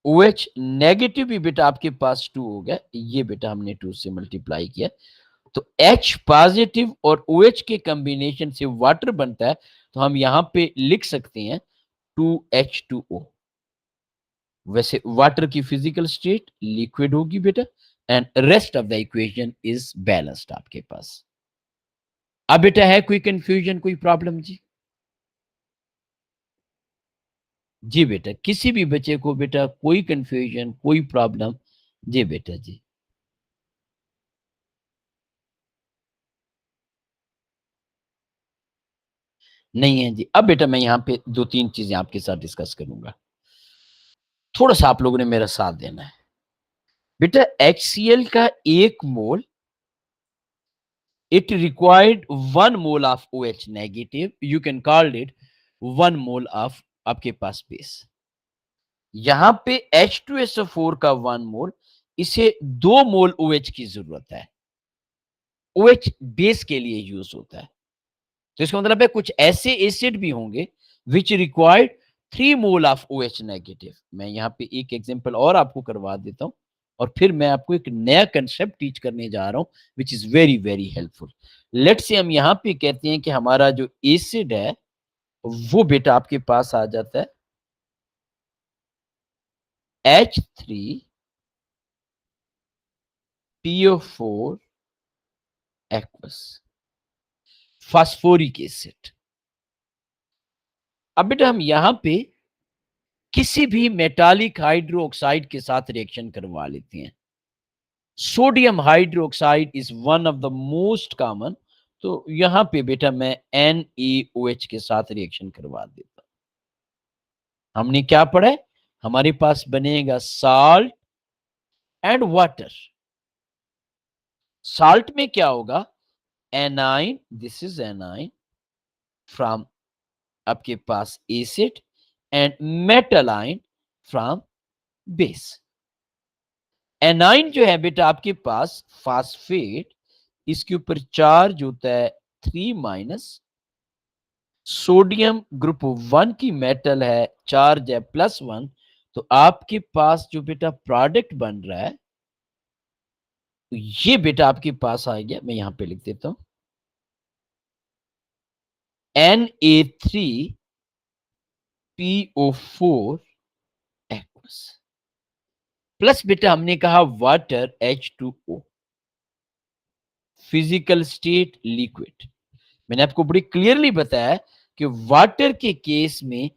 OH नेगेटिव भी बेटा आपके पास 2 हो गया, ये बेटा हमने 2 से मल्टीप्लाई किया, तो H पॉजिटिव और OH के कॉम्बिनेशन से वाटर बनता है, तो हम यहां पे लिख सकते हैं 2H2O। वैसे वाटर की फिजिकल स्टेट लिक्विड होगी बेटा, and rest of the equation is balanced आपके पास। अब बेटा है कोई कंफ्यूजन, कोई प्रॉब्लम जी? जी बेटा किसी भी बच्चे को बेटा कोई कंफ्यूजन, कोई प्रॉब्लम? जी बेटा जी। नहीं है जी। अब बेटा मैं यहाँ पे 2-3 चीज़ें आपके साथ डिस्कस करूँगा। थोड़ा-सा आप लोगों ने मेरा साथ देना है। बेटा HCl का 1 मोल it required 1 mole of OH negative, you can call it 1 mole of आपके पास बेस। यहाँ पे H2SO4 का 1 मोल, इसे 2 मोल OH की जरूरत है। OH बेस के लिए यूज होता है। तो इसका मतलब है कुछ ऐसे एसिड भी होंगे which required 3 mole of OH negative. मैं यहाँ पे एक एग्जांपल और आपको करवा देता हूँ और फिर मैं आपको एक नया कंसेप्ट टीच करने जा रहा हूँ which is very very helpful. Let's say हम यहाँ पे कहते हैं कि हमारा जो एसिड है वो बेटा आपके पास आ जाता है H3PO4 एक्वस फास्फोरिक एसिड। अब बेटा हम यहाँ पे किसी भी मेटालिक हाइड्रोक्साइड के साथ रिएक्शन करवा लेते हैं। Sodium hydroxide is one of the most common, तो यहां पे बेटा मैं NaOH के साथ रिएक्शन करवा देता हूं। हमने क्या पढ़ा है? हमारे पास बनेगा साल्ट एंड वाटर। साल्ट में क्या होगा? Anion, this is anion from आपके पास acid and metal ion from base. Anion जो है बेटा आपके पास फास्फेट, इसके ऊपर चार्ज होता है 3-, सोडियम ग्रुप 1 की मेटल है, चार्ज है +1, तो आपके पास जो बेटा प्रोडक्ट बन रहा है तो ये बेटा आपके पास आ गया। मैं यहां पे लिख देता हूं Na3PO4 एक्वस प्लस बेटा हमने कहा water H2O, physical state liquid. मैंने आपको बड़ी क्लियरली बताया कि वाटर के केस में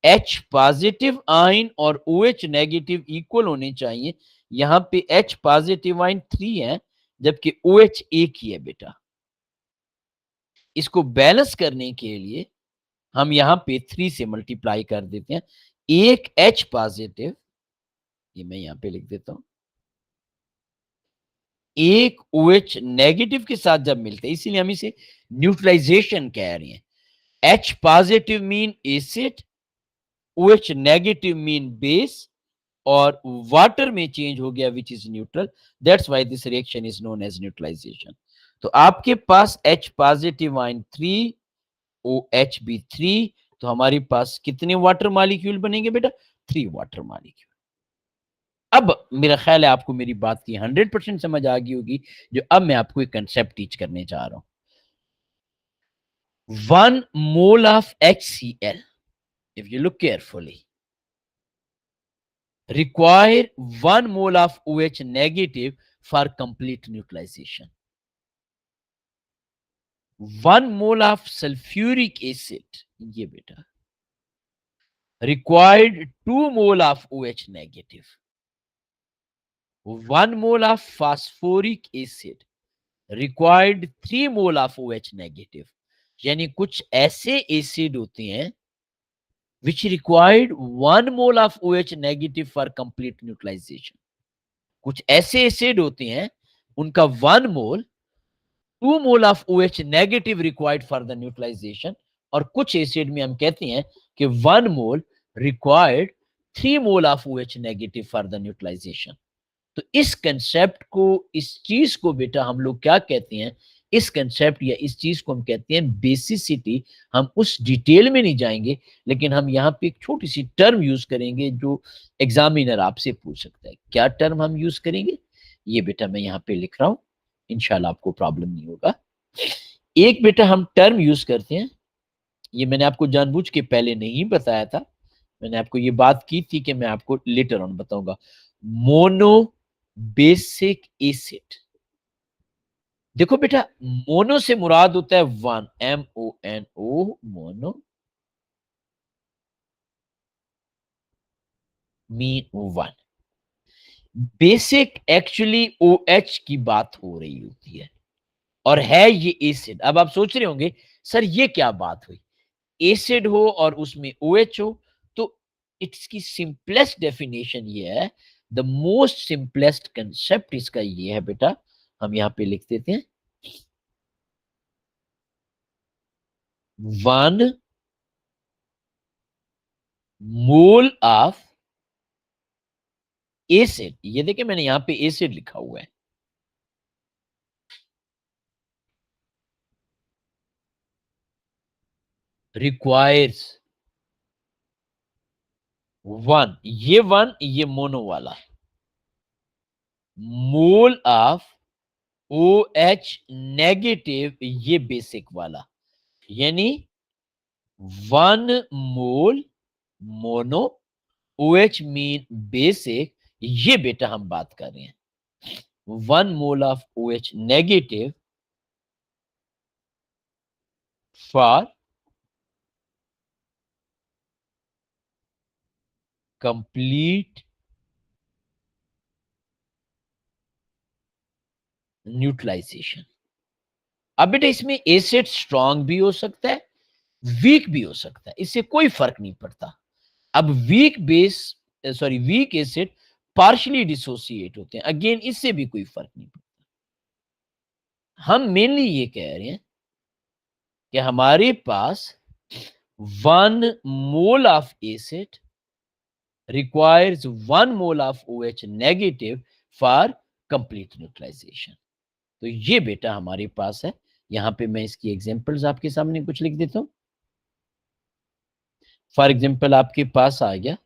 H पॉजिटिव आयन और OH नेगेटिव इक्वल होने चाहिए। यहां पे H पॉजिटिव आयन 3 है जबकि OH एक ही है बेटा। इसको बैलेंस करने के लिए हम यहां पे 3 से मल्टीप्लाई कर देते हैं। एक H पॉजिटिव, ये मैं यहां पे लिख देता हूं, एक OH नेगेटिव के साथ जब मिलते हैं, इसीलिए हम इसे न्यूट्रलाइजेशन कह रहे हैं। H positive mean acid, OH negative mean base, और वाटर में चेंज हो गया which is neutral. That's why this reaction is known as neutralisation. तो आपके पास H पॉजिटिव आयन 3, OH भी 3, तो हमारे पास कितने वाटर मॉलिक्यूल बनेंगे बेटा? 3 वाटर मॉलिक्यूल। अब मेरा ख्याल है आपको मेरी बात की 100% समझ आ गई होगी, जो अब मैं आपको एक कंसेप्ट टीच करने जा रहा हूं। 1 mole of HCl, if you look carefully, require 1 mole of OH negative for complete neutralization. 1 mole of sulfuric acid, ये बेटा, required 2 mole of OH negative. 1 mole of phosphoric acid required 3 mole of OH negative. यानी कुछ ऐसे acid होते हैं which required 1 mole of OH negative for complete neutralization. कुछ ऐसे acid होते हैं उनका 1 mole 2 mole of OH negative required for the neutralisation, और कुछ एसिड में हम कहते हैं कि 1 mole required 3 mole of OH negative for the neutralisation. तो इस कंसेप्ट को, इस चीज को बेटा हम लोग क्या कहते हैं? इस कंसेप्ट या इस चीज को हम कहते हैं बेसिसिटी। हम उस डिटेल में नहीं जाएंगे, लेकिन हम यहाँ पे एक छोटी सी टर्म यूज करेंगे जो एग्जामिनर आपसे पूछ सकता है। क्या टर्म हम यूज करेंगे? ये बेटा मैं यहाँ पे लिख रहा हूं, इंशाल्लाह आपको प्रॉब्लम नहीं होगा। एक बेटा हम टर्म यूज करते हैं, ये मैंने आपको जानबूझ के पहले नहीं बताया था। मैंने आपको ये बात की थी कि मैं आपको लेटर ऑन बताऊंगा। Mono basic acid. देखो बेटा, मोनो से मुराद होता है 1, MONO, mono mean 1। Basic actually OH की बात हो रही होती है और है ये एसिड। अब आप सोच रहे होंगे सर ये क्या बात हुई? एसिड हो और उसमें OH हो, तो इसकी सिंपलेस्ट डेफिनेशन ये है, द मोस्ट सिंपलेस्ट कंसेप्ट इसका ये है बेटा, हम यहां पे लिख देते हैं 1 मोल ऑफ एसिड। ये देखिए मैंने यहां पे एसिड लिखा हुआ है, रिक्वायर्स 1, ये मोनो वाला, मोल ऑफ OH नेगेटिव, ये बेसिक वाला, यानी 1 mole mono, OH mean basic, ये बेटा हम बात कर रहे हैं। 1 mole of OH negative for complete neutralisation. अब बेटा इसमें एसिड स्ट्रांग भी हो सकता है, वीक भी हो सकता है, इससे कोई फर्क नहीं पड़ता। अब वीक एसिड पार्शियली डिसोसिएट होते हैं, अगेन इससे भी कोई फर्क नहीं पड़ता। हम मेनली ये कह रहे हैं कि हमारे पास 1 mole of acid requires 1 mole of OH negative for complete neutralization। तो ये बेटा हमारे पास है। यहां पे मैं इसकी एग्जांपल्स आपके सामने कुछ लिख देता हूं। फॉर एग्जांपल आपके पास आ गया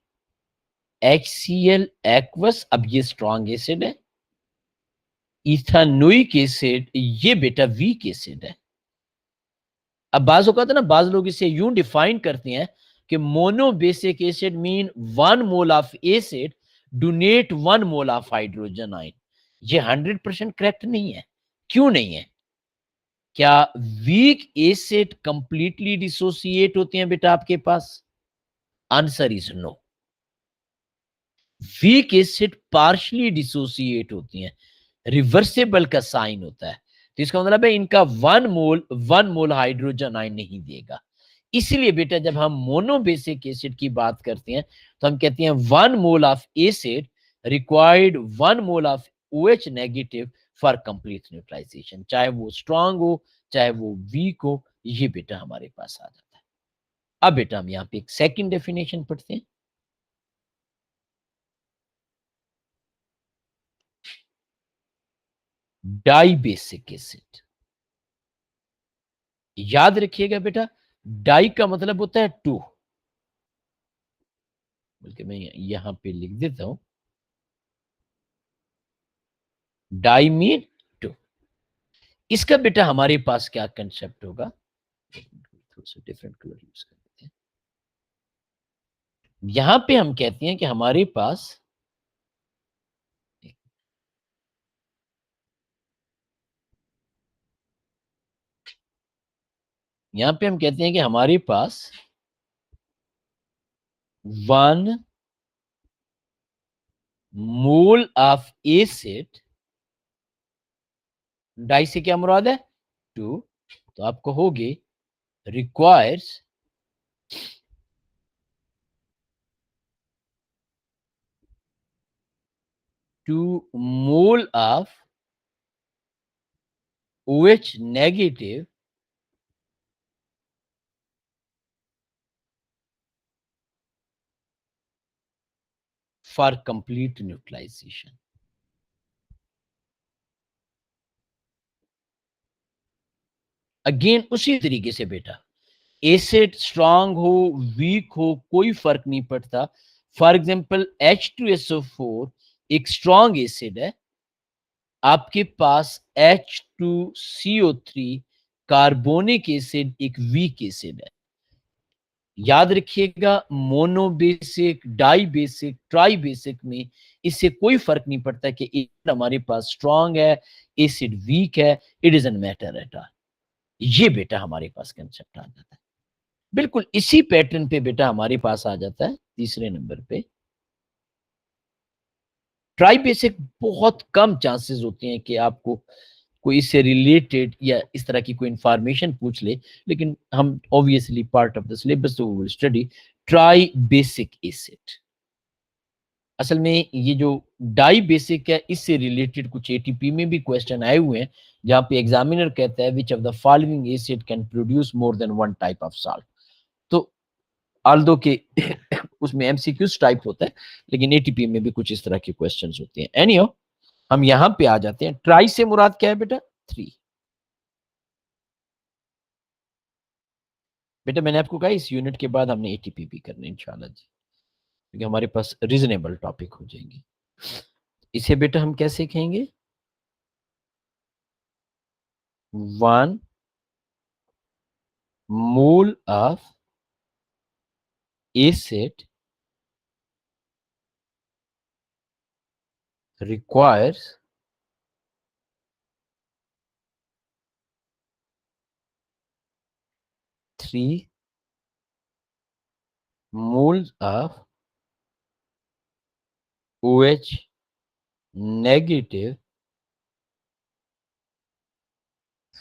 HCl एक्वस, अब ये स्ट्रॉन्ग एसिड है। इथानोइक एसिड, ये बेटा वीक एसिड है। अब बाज होता है ना, बाज लोग इसे यूं डिफाइन करते हैं कि mono basic acid mean 1 mole of acid donate 1 mole of hydrogen ion. ये 100% करेक्ट नहीं है। क्यों नहीं है? क्या वीक एसिड कंप्लीटली डिसोसिएट होते हैं बेटा आपके पास? Answer is no. Weak acid partially dissociate होती हैं, रिवर्सेबल का साइन होता है। तो इसका मतलब है इनका 1 मोल हाइड्रोजन आयन नहीं देगा। इसलिए बेटा जब हम मोनोबेसिक एसिड की बात करते हैं तो हम कहते हैं 1 mole of acid required 1 mole of OH negative for complete neutralisation. चाहे वो स्ट्रांग हो चाहे वो वीक हो, ये बेटा हमारे पास आ जाता है। अब बेटा हम यहाँ पे एक सेकंड डेफिनेशन पढ़ते हैं। डाइबेसिक एसिड, याद रखिएगा बेटा, डाई का मतलब होता है 2, बल्कि मैं यहां पे लिख देता हूं डाई मीन 2। इसका बेटा हमारे पास क्या कंसेप्ट होगा, थोड़ा सा डिफरेंट कलर यूज कर लेते हैं। यहां पे हम कहते हैं कि हमारे पास यहां पे हम कहते हैं कि हमारे पास 1 मोल ऑफ एसिड, डाई से क्या मुराद है 2, तो आपको होगी requires 2 mole of OH negative for complete neutralisation. Again उसी तरीके से बेटा एसिड स्ट्रांग हो वीक हो कोई फर्क नहीं पड़ता। फॉर एग्जांपल H2SO4 एक स्ट्रांग एसिड है, आपके पास H2CO3 कार्बोनिक एसिड एक वीक एसिड है। याद रखिएगा mono basic, di basic, tri basic में इससे कोई फर्क नहीं पड़ता कि एसिड हमारे पास स्ट्रांग है एसिड वीक है, it doesn't matter at all. ये बेटा हमारे पास कंसेप्ट आ जाता है। बिल्कुल इसी पैटर्न पे बेटा हमारे पास आ जाता है तीसरे नंबर पे ट्राई बेसिक। बहुत कम चांसेस होते हैं कि आपको कोई इससे रिलेटेड या इस तरह की कोई इंफॉर्मेशन पूछ ले, लेकिन हम obviously part of the syllabus तो will study tribasic acid. असल में ये जो डाई बेसिक है, इससे रिलेटेड कुछ एटीपी में भी क्वेश्चन आए हुए हैं, जहां पे एग्जामिनर कहता है which of the following acid can produce more than one type of salt. तो आल्दो के उसमें एमसीक्यूज टाइप होता है, लेकिन एटीपी में भी कुछ इस तरह के क्वेश्चंस होते हैं। एनीहो, हम यहां पे आ जाते हैं। ट्राई से मुराद क्या है बेटा? 3। बेटा मैंने आपको कहा इस यूनिट के बाद हमने एटीपी भी करना है इंशाल्लाह जी, क्योंकि हमारे पास रीजनेबल टॉपिक हो जाएंगे। इसे बेटा हम कैसे कहेंगे? 1 mole of acid requires 3 moles of OH negative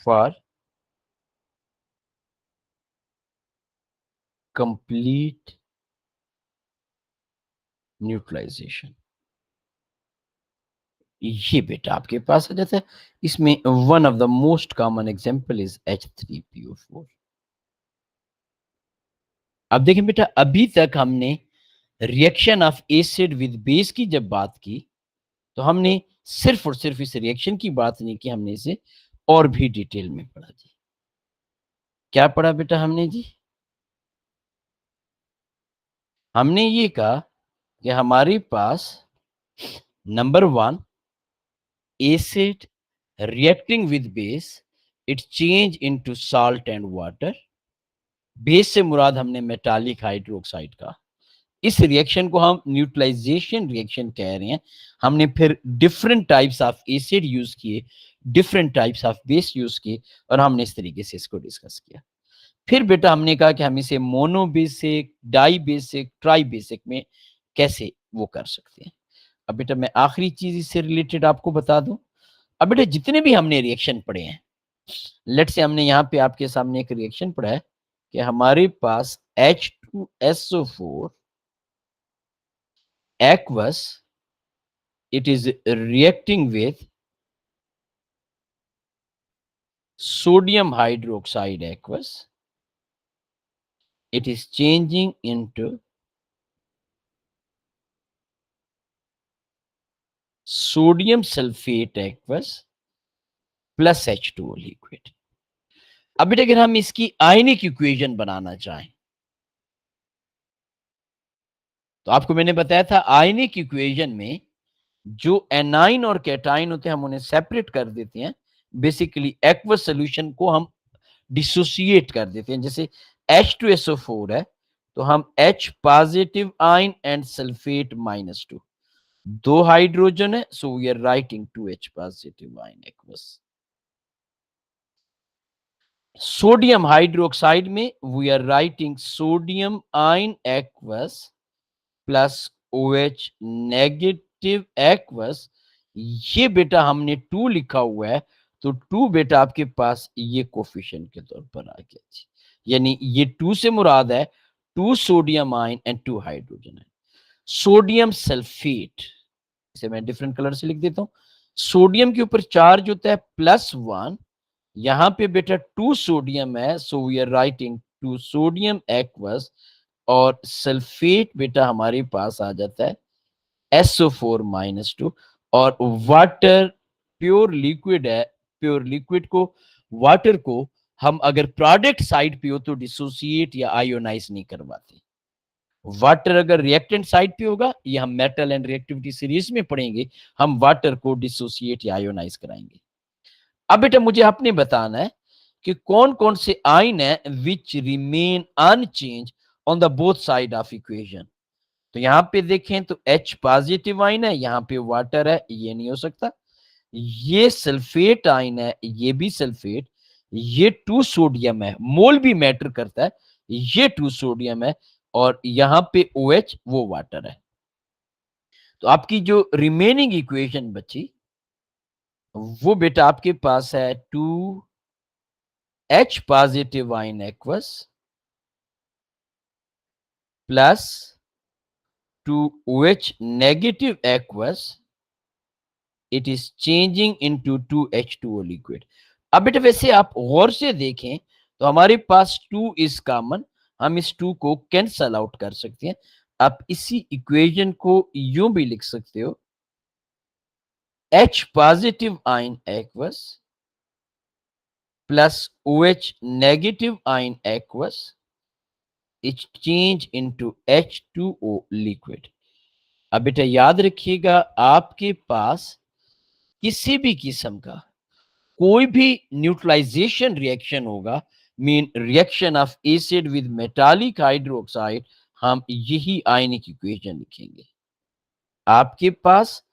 for complete neutralisation. ये बेटा आपके पास आ जाता है। इसमें one of the most common example is H3PO4। अब देखें बेटा, अभी तक हमने reaction of acid with base की जब बात की, तो हमने सिर्फ और सिर्फ इस रिएक्शन की बात नहीं की, हमने इसे और भी डिटेल में पढ़ा जी। क्या पढ़ा बेटा हमने जी? हमने ये कहा कि हमारे पास number 1 acid reacting with base, it change into salt and water। Base से मुराद हमने मेटालिक हाइड्रोक्साइड का। इस रिएक्शन को हम न्यूट्रलाइजेशन रिएक्शन कह रहे हैं। हमने फिर different types of acid use किए, different types of base use किए, और हमने इस तरीके से इसको डिस्कस किया। फिर बेटा हमने कहा कि हम इसे mono basic, di basic, tri basic में कैसे वो कर सकते हैं। अब बेटा मैं आखिरी चीज इससे रिलेटेड आपको बता दूं। अब बेटा जितने भी हमने रिएक्शन पढ़े हैं, लेट से हमने यहाँ पे आपके सामने एक रिएक्शन पढ़ा है कि हमारे पास H2SO4 aqueous, it is reacting with sodium hydroxide aqueous, it is changing into sodium sulfate aqueous plus H2O liquid। अब बेटा अगर हम इसकी आयनिक इक्वेशन बनाना चाहें, तो आपको मैंने बताया था आयनिक इक्वेशन में जो एनाइन और कैटाइन होते हैं हम उन्हें सेपरेट कर देते हैं। बेसिकली एक्वस सोल्यूशन को हम डिसोसिएट कर देते हैं। जैसे H2SO4 है, तो हम H positive ion and sulphate -2, 2 hydrogen है, so we are writing 2H positive ion aqueous. Sodium hydroxide में we are writing sodium ion aqueous plus OH negative aqueous. ये बेटा हमने 2 लिखा हुआ है, तो 2 बेटा आपके पास ये कोफिशिएंट के तौर पर आ गया जी। यानी ये 2 से मुराद है 2 सोडियम आयन एंड 2 हाइड्रोजन है। सोडियम सल्फेट, इसे मैं डिफरेंट कलर से लिख देता हूं। सोडियम के ऊपर चार्ज होता है +1, यहां पे बेटा 2 सोडियम है, so we are writing 2 sodium aqueous, और सल्फेट बेटा हमारे पास आ जाता है SO4 -2, और वाटर प्योर लिक्विड है। प्योर लिक्विड को, वाटर को हम अगर प्रोडक्ट साइड पे हो तो डिसोसिएट या आयोनाइज नहीं करवाते। वाटर अगर रिएक्टेंट साइड पे होगा, ये हम मेटल एंड रिएक्टिविटी सीरीज में पढ़ेंगे, हम वाटर को डिसोसिएट या आयोनाइज कराएंगे। अब बेटा मुझे आपने बताना है कि कौन कौन से आयन है which remain unchange on the both side of equation. तो यहां पे देखें तो H पॉजिटिव आयन है, यहां पे वाटर है, ये नहीं हो सकता। ये सल्फेट आयन है, ये भी सल्फेट। ये 2 सोडियम है, मोल भी मैटर करता है, ये 2 सोडियम है, और यहां पे OH वो वाटर है। तो आपकी जो रिमेनिंग इक्वेशन बची वो बेटा आपके पास है 2H positive ion aqueous plus 2OH negative aqueous, it is changing into 2H2O liquid. अब बेटा वैसे आप गौर से देखें तो हमारे पास 2 इज कॉमन, हम इस 2 को कैंसल आउट कर सकते हैं। आप इसी इक्वेशन को यूं भी लिख सकते हो, H positive ion aqueous plus OH negative ion aqueous is change into H2O liquid. अब बेटा याद रखिएगा, आपके पास किसी भी किस्म का कोई भी न्यूट्रलाइजेशन रिएक्शन होगा, mean reaction of acid with metallic hydroxide, हम यही आयनिक इक्वेशन लिखेंगे। आपके पास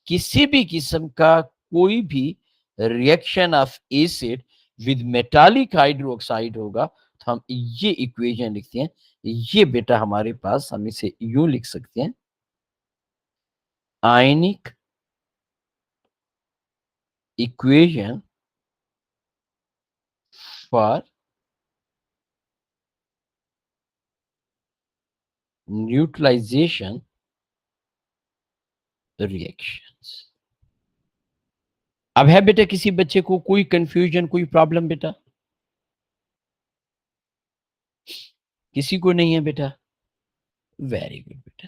किसी भी किस्म का कोई भी reaction of acid with metallic hydroxide होगा तो हम ये इक्वेशन लिखते हैं। ये बेटा हमारे पास, हम इसे यूं लिख सकते हैं, आयनिक इक्वेशन फॉर न्यूट्रलाइजेशन रिएक्शंस। अब है बेटा किसी बच्चे को कोई कंफ्यूजन, कोई प्रॉब्लम बेटा? किसी को नहीं है बेटा? वेरी गुड बेटा।